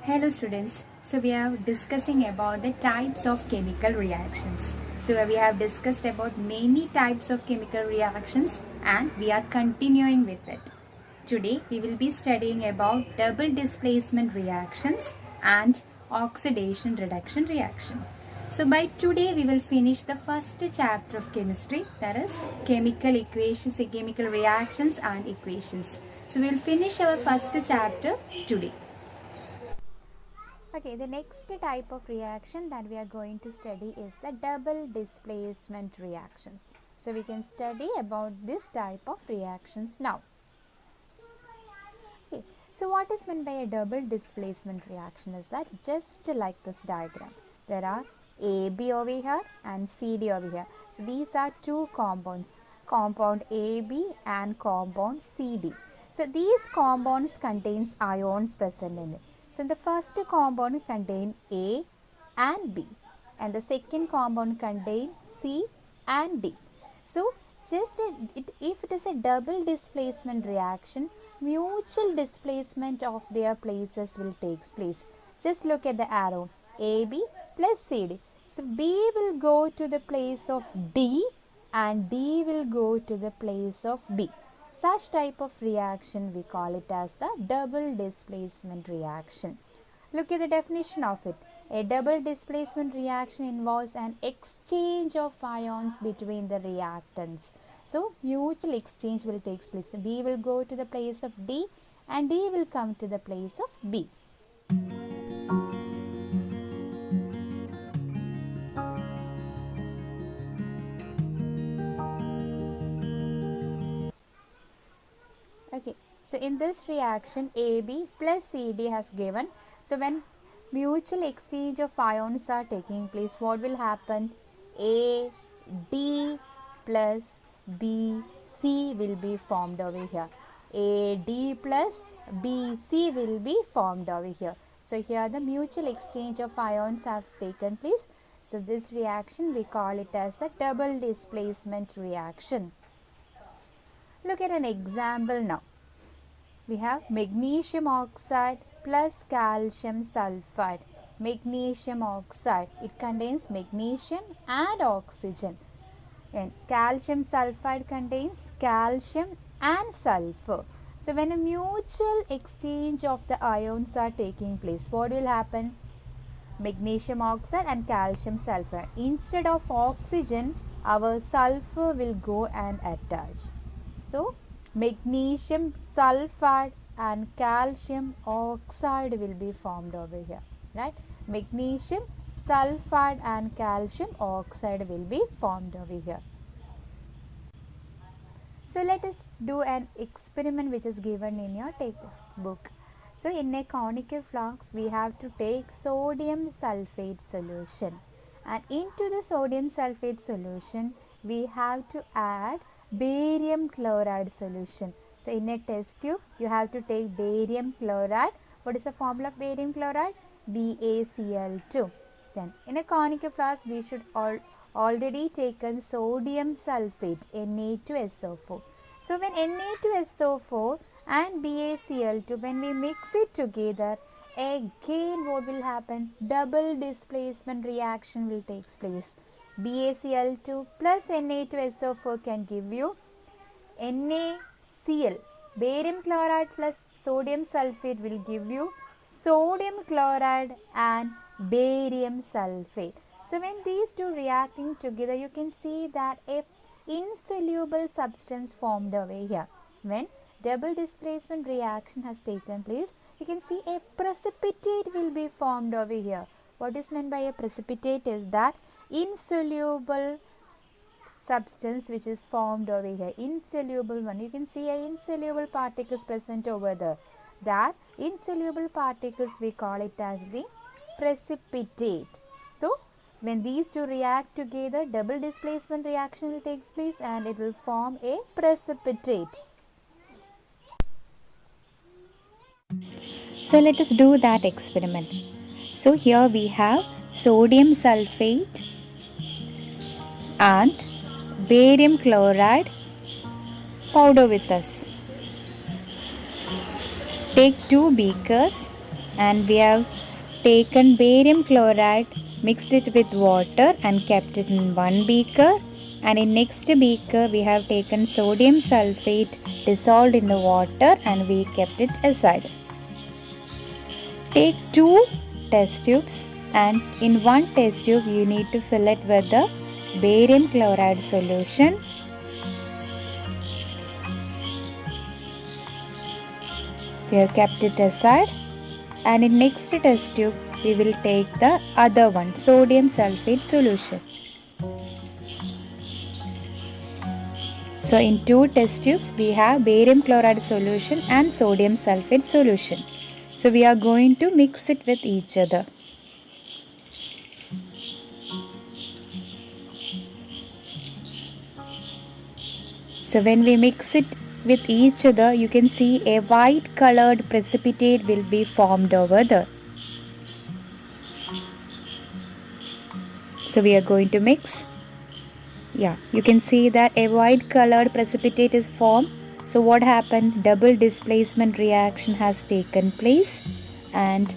Hello students, so we are discussing about the types of chemical reactions. So we have discussed about many types of chemical reactions and we are continuing with it. Today we will be studying about double displacement reactions and oxidation reduction reaction. So by today we will finish the first chapter of chemistry, that is chemical equations, chemical reactions and equations. So we will finish our first chapter today. Okay, the next type of reaction that we are going to study is the double displacement reactions. So we can study about this type of reactions now. Okay, so what is meant by a double displacement reaction is that just like this diagram, there are AB over here and CD over here. So these are two compounds, compound AB and compound CD. So these compounds contains ions present in it. So the first compound contain A and B and the second compound contain C and D. So if it is a double displacement reaction, mutual displacement of their places will take place. Just look at the arrow AB plus CD. So B will go to the place of D and D will go to the place of B. Such type of reaction we call it as the double displacement reaction. Look at the definition of it. A double displacement reaction involves an exchange of ions between the reactants. So mutual exchange will take place. B will go to the place of D and D will come to the place of B. Okay, so in this reaction AB plus CD has given. So when mutual exchange of ions are taking place, what will happen? AD plus BC will be formed over here. AD plus BC will be formed over here. So here the mutual exchange of ions has taken place. So this reaction we call it as a double displacement reaction. Look at an example now. We have magnesium oxide plus calcium sulfide. Magnesium oxide, it contains magnesium and oxygen. And calcium sulfide contains calcium and sulfur. So when a mutual exchange of the ions are taking place, what will happen? Magnesium oxide and calcium sulfide. Instead of oxygen, our sulfur will go and attach. So magnesium sulfide and calcium oxide will be formed over here, right? Magnesium sulfide and calcium oxide will be formed over here. So let us do an experiment which is given in your textbook. So in a conical flask, we have to take sodium sulfate solution, and into the sodium sulfate solution we have to add barium chloride solution. So in a test tube you have to take barium chloride. What is the formula of barium chloride? BaCl2. Then in a conical flask we should already taken sodium sulfate, Na2SO4. So when Na2SO4 and BaCl2, when we mix it together, again what will happen? Double displacement reaction will take place. BaCl2 plus Na2SO4 can give you NaCl. Barium chloride plus sodium sulfate will give you sodium chloride and barium sulfate. So when these two reacting together, you can see that a insoluble substance formed over here. When double displacement reaction has taken place, you can see a precipitate will be formed over here. What is meant by a precipitate is that insoluble substance which is formed over here. Insoluble one. You can see a insoluble particles present over there. That insoluble particles we call it as the precipitate. So when these two react together, double displacement reaction will take place and it will form a precipitate. So let us do that experiment. So here we have sodium sulfate and barium chloride powder with us. Take two beakers and we have taken barium chloride, mixed it with water and kept it in one beaker, and in next beaker we have taken sodium sulfate dissolved in the water and we kept it aside. Take two test tubes, and in one test tube you need to fill it with the barium chloride solution. We have kept it aside, and in next test tube we will take the other one, sodium sulfate solution. So in two test tubes we have barium chloride solution and sodium sulfate solution. So we are going to mix it with each other. So when we mix it with each other, you can see a white colored precipitate will be formed over there. So we are going to mix. Yeah, you can see that a white colored precipitate is formed. So what happened? Double displacement reaction has taken place, and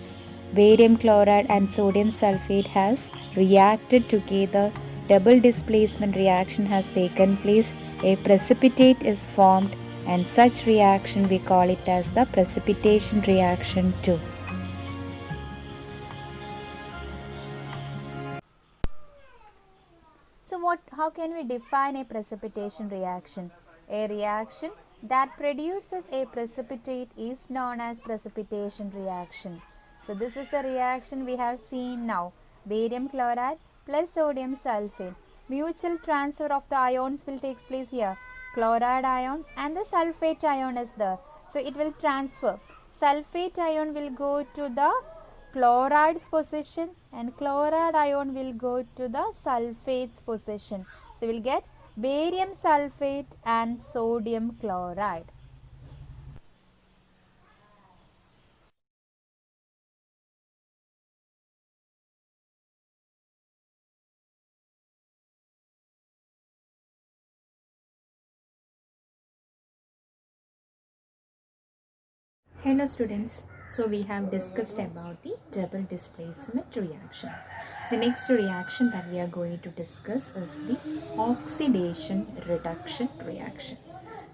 barium chloride and sodium sulfate has reacted together. Double displacement reaction has taken place. A precipitate is formed, and such reaction we call it as the precipitation reaction too. So how can we define a precipitation reaction? A reaction that produces a precipitate is known as precipitation reaction. So this is a reaction we have seen now. Barium chloride plus sodium sulfate. Mutual transfer of the ions will take place here. Chloride ion and the sulfate ion is there. So it will transfer. Sulfate ion will go to the chloride's position and chloride ion will go to the sulfate's position. So we will get barium sulfate and sodium chloride. Hello students, so we have discussed about the double displacement reaction. The next reaction that we are going to discuss is the oxidation reduction reaction.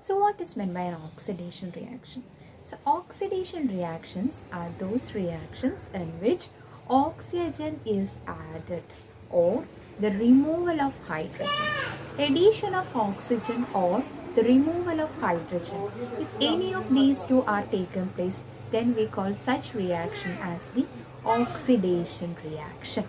So what is meant by an oxidation reaction? So oxidation reactions are those reactions in which oxygen is added or the removal of hydrogen. Addition of oxygen or the removal of hydrogen. If any of these two are taken place, then we call such reaction as the oxidation reaction.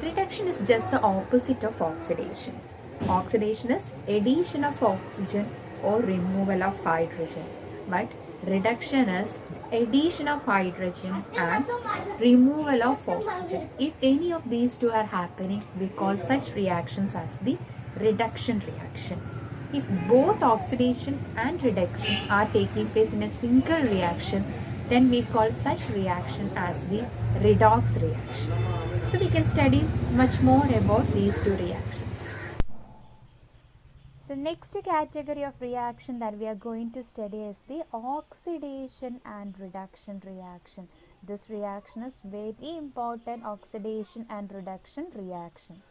Reduction is just the opposite of oxidation. Oxidation is addition of oxygen or removal of hydrogen, but reduction is addition of hydrogen and removal of oxygen. If any of these two are happening, we call such reactions as the reduction reaction. If both oxidation and reduction are taking place in a single reaction, then we call such reaction as the redox reaction. So we can study much more about these two reactions. So next category of reaction that we are going to study is the oxidation and reduction reaction. This reaction is very important, oxidation and reduction reaction.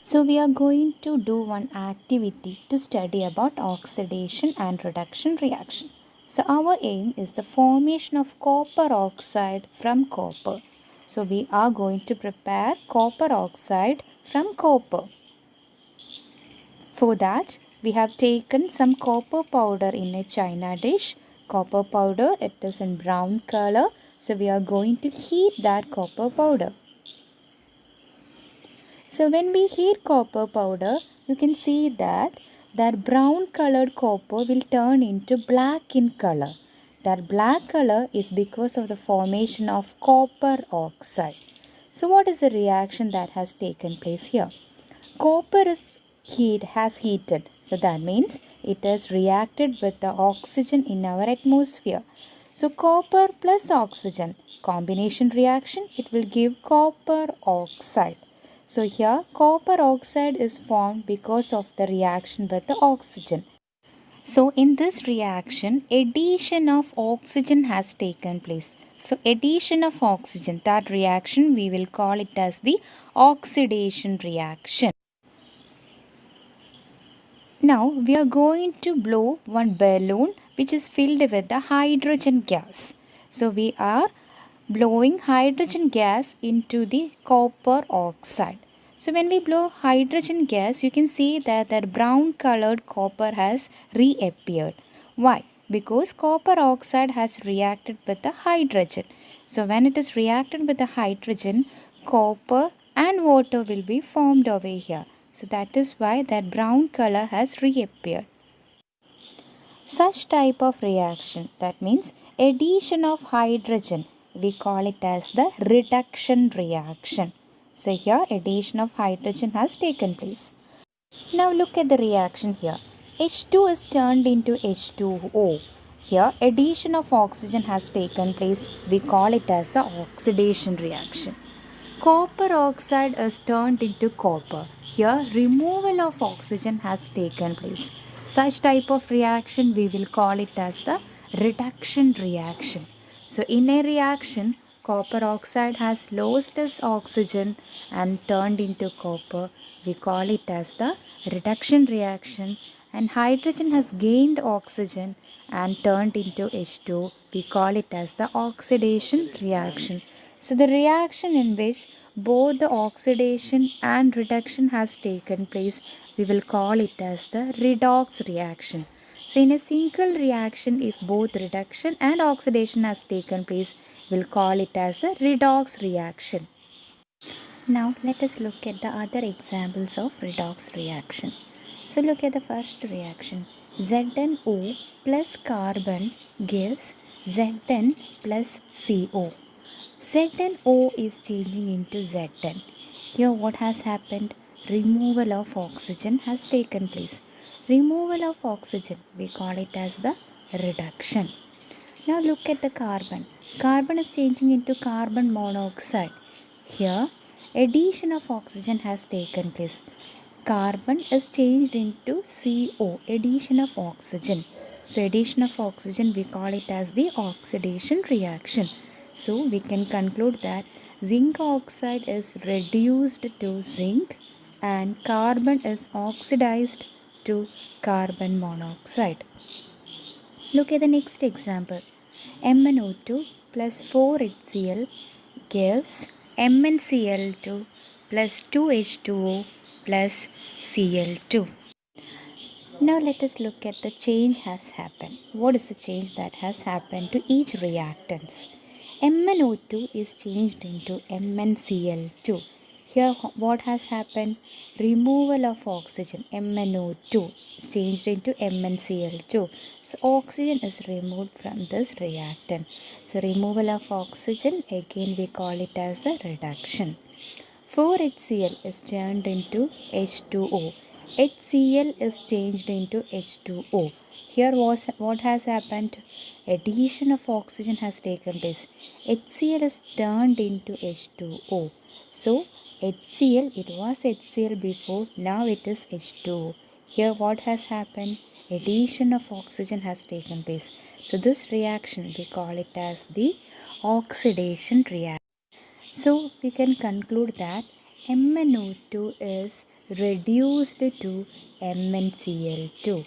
So we are going to do one activity to study about oxidation and reduction reaction. So our aim is the formation of copper oxide from copper. So we are going to prepare copper oxide from copper. For that, we have taken some copper powder in a china dish. Copper powder, it is in brown color. So we are going to heat that copper powder. So when we heat copper powder, you can see that brown colored copper will turn into black in color. That black color is because of the formation of copper oxide. So what is the reaction that has taken place here? Copper has heated. So that means it has reacted with the oxygen in our atmosphere. So copper plus oxygen, combination reaction, it will give copper oxide. So here copper oxide is formed because of the reaction with the oxygen. So in this reaction, addition of oxygen has taken place. So addition of oxygen, that reaction we will call it as the oxidation reaction. Now we are going to blow one balloon which is filled with the hydrogen gas. So we are blowing hydrogen gas into the copper oxide. So when we blow hydrogen gas, you can see that that brown colored copper has reappeared. Why? Because copper oxide has reacted with the hydrogen. So when it is reacted with the hydrogen, copper and water will be formed over here. So that is why that brown color has reappeared. Such type of reaction, that means addition of hydrogen, we call it as the reduction reaction. So here addition of hydrogen has taken place. Now look at the reaction here. H2 is turned into H2O. Here addition of oxygen has taken place. We call it as the oxidation reaction. Copper oxide is turned into copper. Here removal of oxygen has taken place. Such type of reaction we will call it as the reduction reaction. So in a reaction, copper oxide has lost its oxygen and turned into copper. We call it as the reduction reaction, and hydrogen has gained oxygen and turned into H2. We call it as the oxidation reaction. So the reaction in which both the oxidation and reduction has taken place, we will call it as the redox reaction. So in a single reaction, if both reduction and oxidation has taken place, we'll call it as the redox reaction. Now let us look at the other examples of redox reaction. So look at the first reaction. ZnO plus carbon gives Zn plus CO. ZnO is changing into Zn. Here what has happened? Removal of oxygen has taken place. Removal of oxygen, we call it as the reduction. Now look at the carbon. Carbon is changing into carbon monoxide. Here addition of oxygen has taken place. Carbon is changed into CO, addition of oxygen. So addition of oxygen, we call it as the oxidation reaction. So we can conclude that zinc oxide is reduced to zinc and carbon is oxidized to carbon monoxide. Look at the next example. MnO2 plus 4HCl gives MnCl2 plus 2H2O plus Cl2. Now let us look at the change has happened. What is the change that has happened to each reactants? MnO2 is changed into MnCl2. Here what has happened? Removal of oxygen, MnO2 is changed into MnCl2. So oxygen is removed from this reactant. So removal of oxygen, again we call it as a reduction. 4HCl is turned into H2O. HCl is changed into H2O. Here what has happened? Addition of oxygen has taken place. HCl is turned into H2O. So HCl, it was HCl before, now it is H2O. Here what has happened? Addition of oxygen has taken place. So this reaction we call it as the oxidation reaction. So we can conclude that MnO2 is reduced to MnCl2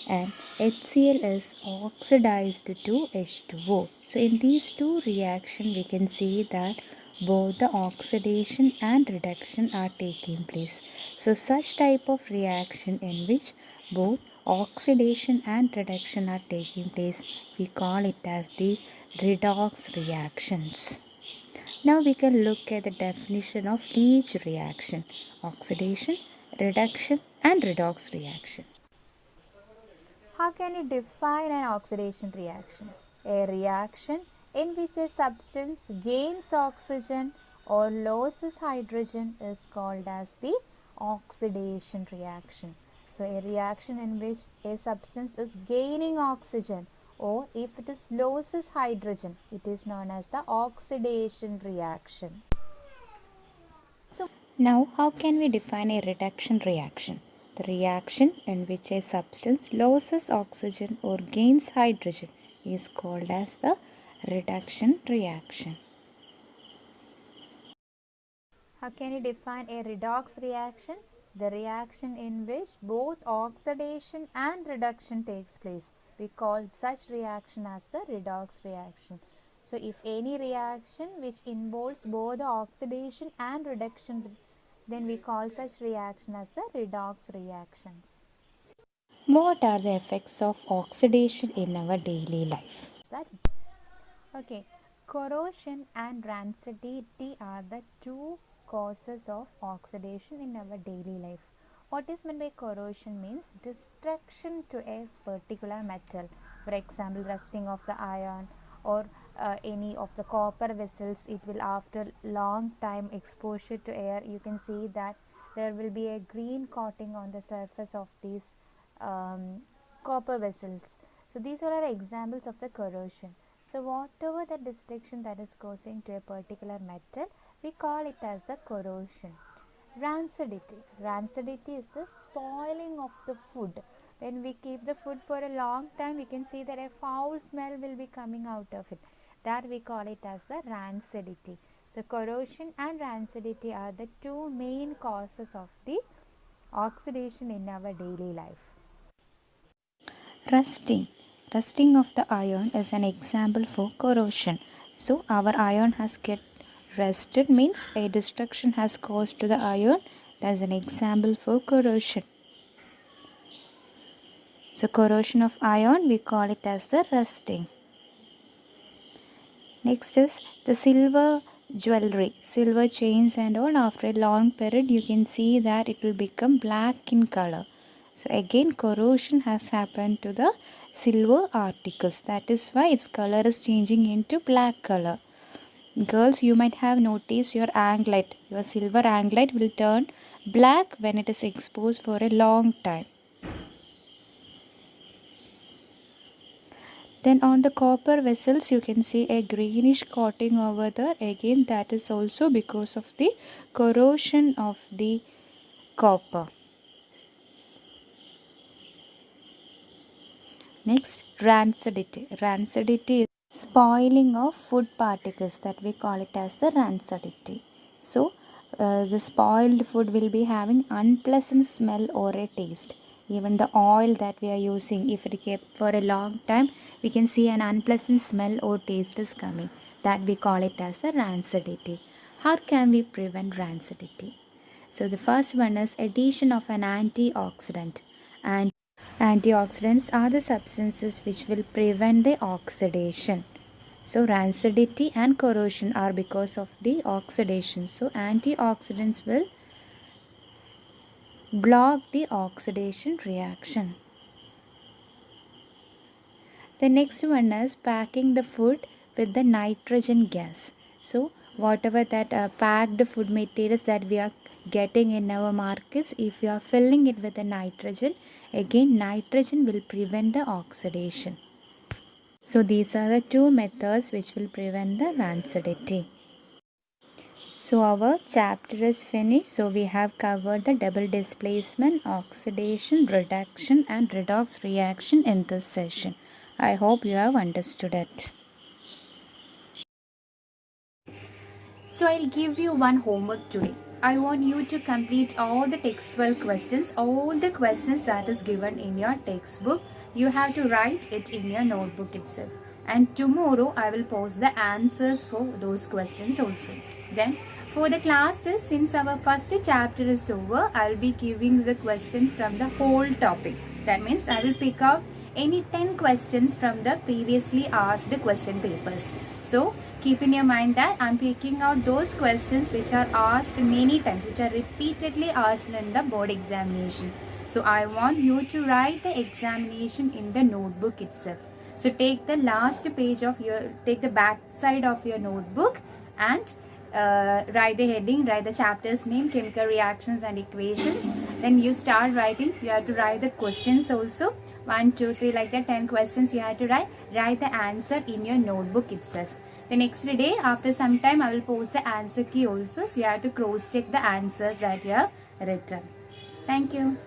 and HCl is oxidized to H2O. So in these two reactions we can see that both the oxidation and reduction are taking place. So such type of reaction in which both oxidation and reduction are taking place, we call it as the redox reactions. Now we can look at the definition of each reaction: oxidation, reduction and redox reaction. How can you define an oxidation reaction? A reaction in which a substance gains oxygen or loses hydrogen is called as the oxidation reaction. So a reaction in which a substance is gaining oxygen or if it is loses hydrogen, it is known as the oxidation reaction. So now how can we define a reduction reaction? The reaction in which a substance loses oxygen or gains hydrogen is called as the reduction reaction. How can you define a redox reaction? The reaction in which both oxidation and reduction takes place. We call such reaction as the redox reaction. So if any reaction which involves both the oxidation and reduction, then we call such reaction as the redox reactions. What are the effects of oxidation in our daily life? Okay, corrosion and rancidity are the two causes of oxidation in our daily life. What is meant by corrosion means destruction to a particular metal. For example, rusting of the iron or any of the copper vessels. It will, after long time exposure to air, you can see that there will be a green coating on the surface of these copper vessels. So these are examples of the corrosion. So whatever the destruction that is causing to a particular metal, we call it as the corrosion. Rancidity. Rancidity is the spoiling of the food. When we keep the food for a long time, we can see that a foul smell will be coming out of it. That we call it as the rancidity. So corrosion and rancidity are the two main causes of the oxidation in our daily life. Rusting. Rusting of the iron is an example for corrosion. So our iron has get rusted means a destruction has caused to the iron. That's an example for corrosion. So corrosion of iron, we call it as the rusting. Next is the silver jewelry, silver chains and all. After a long period you can see that it will become black in color. So again corrosion has happened to the silver articles. That is why its color is changing into black color. Girls, you might have noticed your anglet, your silver anglet will turn black when it is exposed for a long time. Then on the copper vessels you can see a greenish coating over there. Again that is also because of the corrosion of the copper. Next, rancidity. Rancidity is spoiling of food particles, that we call it as the rancidity. So the spoiled food will be having unpleasant smell or a taste. Even the oil that we are using, if it kept for a long time, we can see an unpleasant smell or taste is coming. That we call it as the rancidity. How can we prevent rancidity? So the first one is addition of an antioxidant. And antioxidants are the substances which will prevent the oxidation. So rancidity and corrosion are because of the oxidation. So antioxidants will block the oxidation reaction. The next one is packing the food with the nitrogen gas. So whatever that packed food materials that we are getting in our markets, if we are filling it with the nitrogen, again nitrogen will prevent the oxidation. So these are the two methods which will prevent the rancidity. So our chapter is finished. So we have covered the double displacement, oxidation, reduction and redox reaction in this session. I hope you have understood it. So I'll give you one homework today. I want you to complete all the textual questions, all the questions that is given in your textbook. You have to write it in your notebook itself. And tomorrow I will post the answers for those questions also. Then for the class test, since our first chapter is over, I will be giving the questions from the whole topic. That means I will pick out any 10 questions from the previously asked question papers. So keep in your mind that I am picking out those questions which are asked many times, which are repeatedly asked in the board examination. So I want you to write the examination in the notebook itself. So take the back side of your notebook and write the heading, write the chapter's name, chemical reactions and equations. Then you start writing. You have to write the questions also. 1, 2, 3, like that 10 questions you have to write. Write the answer in your notebook itself. The next day, after some time, I will post the answer key also. So you have to cross check the answers that you have written. Thank you.